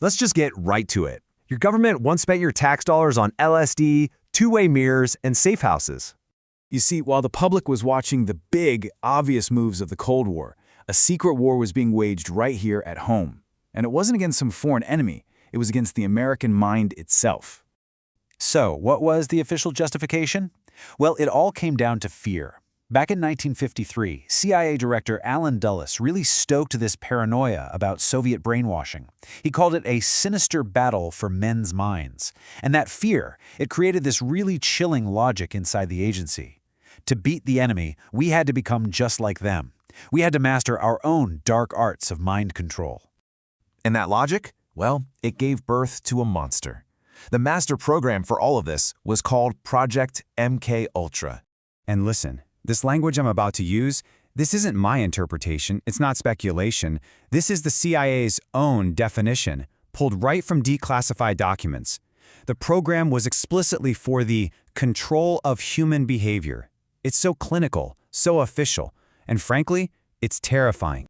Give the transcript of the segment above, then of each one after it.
Let's just get right to it. Your government once spent your tax dollars on LSD, two-way mirrors, and safehouses. You see, while the public was watching the big, obvious moves of the Cold War, a secret war was being waged right here at home. And it wasn't against some foreign enemy, it was against the American mind itself. So, what was the official justification? Well, it all came down to fear. Back in 1953, CIA Director Allen Dulles really stoked this paranoia about Soviet brainwashing. He called it a sinister battle for men's minds. And that fear, it created this really chilling logic inside the agency. To beat the enemy, we had to become just like them. We had to master our own dark arts of mind control. And that logic? Well, it gave birth to a monster. The master program for all of this was called Project MK Ultra. And listen, this language I'm about to use, this isn't my interpretation, it's not speculation. This is the CIA's own definition, pulled right from declassified documents. The program was explicitly for the control of human behavior. It's so clinical, so official, and frankly, it's terrifying.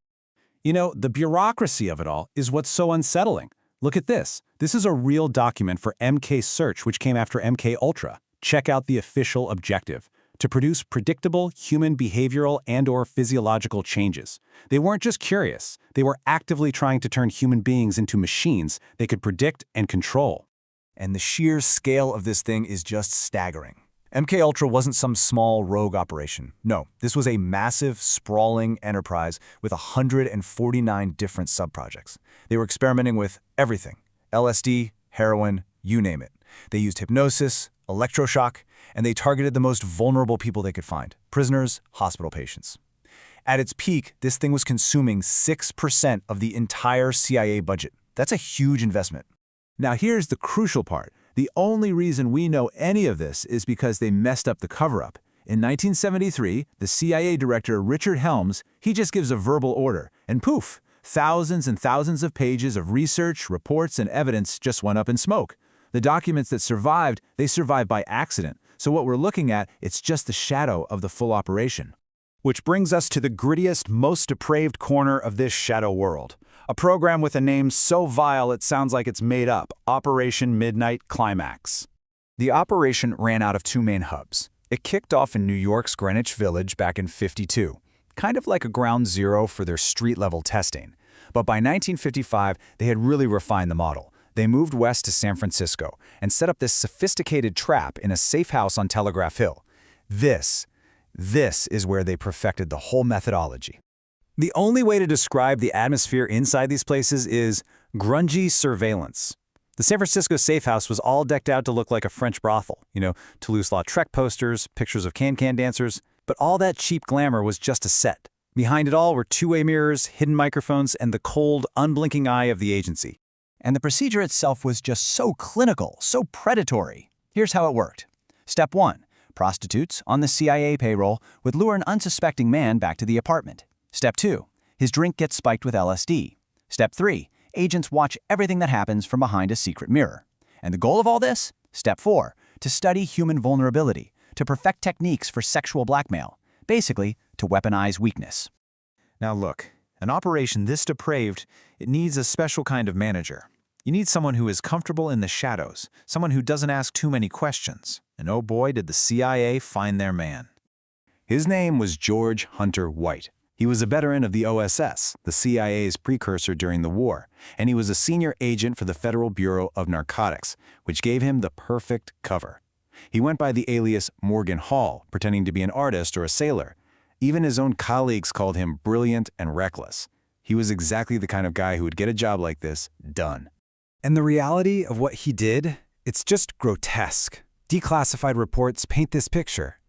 You know, the bureaucracy of it all is what's so unsettling. Look at this. This is a real document for MK Search, which came after MK Ultra. Check out the official objective: to produce predictable human behavioral and/or physiological changes. They weren't just curious. They were actively trying to turn human beings into machines they could predict and control. And the sheer scale of this thing is just staggering. MK Ultra wasn't some small rogue operation. No, this was a massive, sprawling enterprise with 149 different subprojects. They were experimenting with everything: LSD, heroin, you name it. They used hypnosis, electroshock, and they targeted the most vulnerable people they could find: prisoners, hospital patients. At its peak, this thing was consuming 6% of the entire CIA budget. That's a huge investment. Now here's the crucial part. The only reason we know any of this is because they messed up the cover-up. In 1973, the CIA director Richard Helms, he just gives a verbal order, and poof, thousands and thousands of pages of research, reports, and evidence just went up in smoke. The documents that survived, they survived by accident. So what we're looking at, it's just the shadow of the full operation. Which brings us to the grittiest, most depraved corner of this shadow world. A program with a name so vile it sounds like it's made up: Operation Midnight Climax. The operation ran out of two main hubs. It kicked off in New York's Greenwich Village back in '52, kind of like a ground zero for their street-level testing. But by 1955, they had really refined the model. They moved west to San Francisco and set up this sophisticated trap in a safe house on Telegraph Hill. This is where they perfected the whole methodology. The only way to describe the atmosphere inside these places is grungy surveillance. The San Francisco safe house was all decked out to look like a French brothel. Toulouse-Lautrec posters, pictures of can-can dancers. But all that cheap glamour was just a set. Behind it all were two-way mirrors, hidden microphones, and the cold, unblinking eye of the agency. And the procedure itself was just so clinical, so predatory. Here's how it worked. Step 1. Prostitutes on the CIA payroll would lure an unsuspecting man back to the apartment. Step 2. His drink gets spiked with LSD. Step 3. Agents watch everything that happens from behind a secret mirror. And the goal of all this? Step 4. To study human vulnerability, to perfect techniques for sexual blackmail, basically to weaponize weakness. Now look, an operation this depraved, it needs a special kind of manager. You need someone who is comfortable in the shadows, someone who doesn't ask too many questions. And oh boy, did the CIA find their man. His name was George Hunter White. He was a veteran of the OSS, the CIA's precursor during the war, and he was a senior agent for the Federal Bureau of Narcotics, which gave him the perfect cover. He went by the alias Morgan Hall, pretending to be an artist or a sailor. Even his own colleagues called him brilliant and reckless. He was exactly the kind of guy who would get a job like this done. And the reality of what he did, it's just grotesque. Declassified reports paint this picture.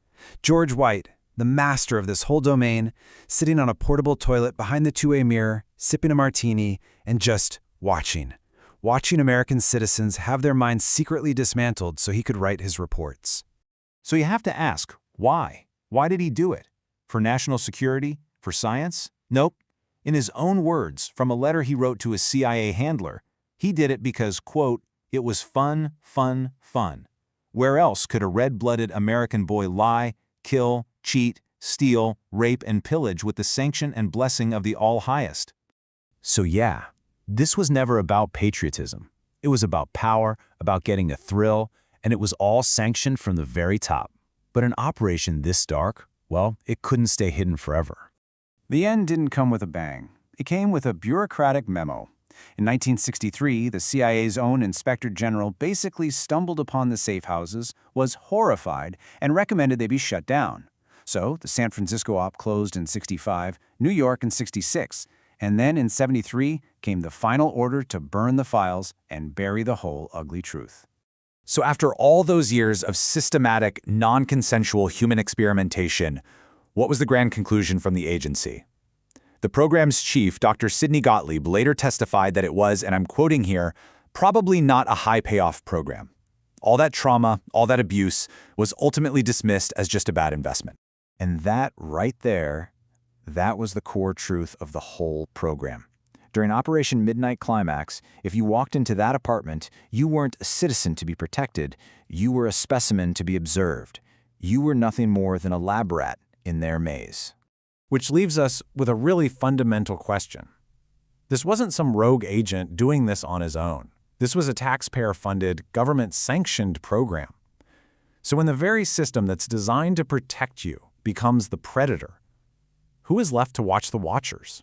George White, the master of this whole domain, sitting on a portable toilet behind the two-way mirror, sipping a martini, and just watching American citizens have their minds secretly dismantled so he could write his reports. So you have to ask, why? Why did he do it? For national security? For science? Nope. In his own words, from a letter he wrote to his CIA handler, he did it because, quote, "it was fun, fun, fun." Where else could a red-blooded American boy lie, kill, cheat, steal, rape, and pillage with the sanction and blessing of the All-Highest? So yeah, This was never about patriotism. It was about power, about getting a thrill, and it was all sanctioned from the very top. But an operation this dark, well, it couldn't stay hidden forever. The end didn't come with a bang. It came with a bureaucratic memo. In 1963, the CIA's own Inspector General basically stumbled upon the Safehouses, was horrified, and recommended they be shut down. So, the San Francisco op closed in 65, New York in 66, and then in 73 came the final order to burn the files and bury the whole ugly truth. So after all those years of systematic, non-consensual human experimentation, what was the grand conclusion from the agency? The program's chief, Dr. Sidney Gottlieb, later testified that it was, and I'm quoting here, probably not a high-payoff program. All that trauma, all that abuse, was ultimately dismissed as just a bad investment. And that right there, that was the core truth of the whole program. During Operation Midnight Climax, if you walked into that apartment, you weren't a citizen to be protected, you were a specimen to be observed. You were nothing more than a lab rat in their maze. Which leaves us with a really fundamental question. This wasn't some rogue agent doing this on his own. This was a taxpayer-funded, government-sanctioned program. So when the very system that's designed to protect you becomes the predator, who is left to watch the watchers?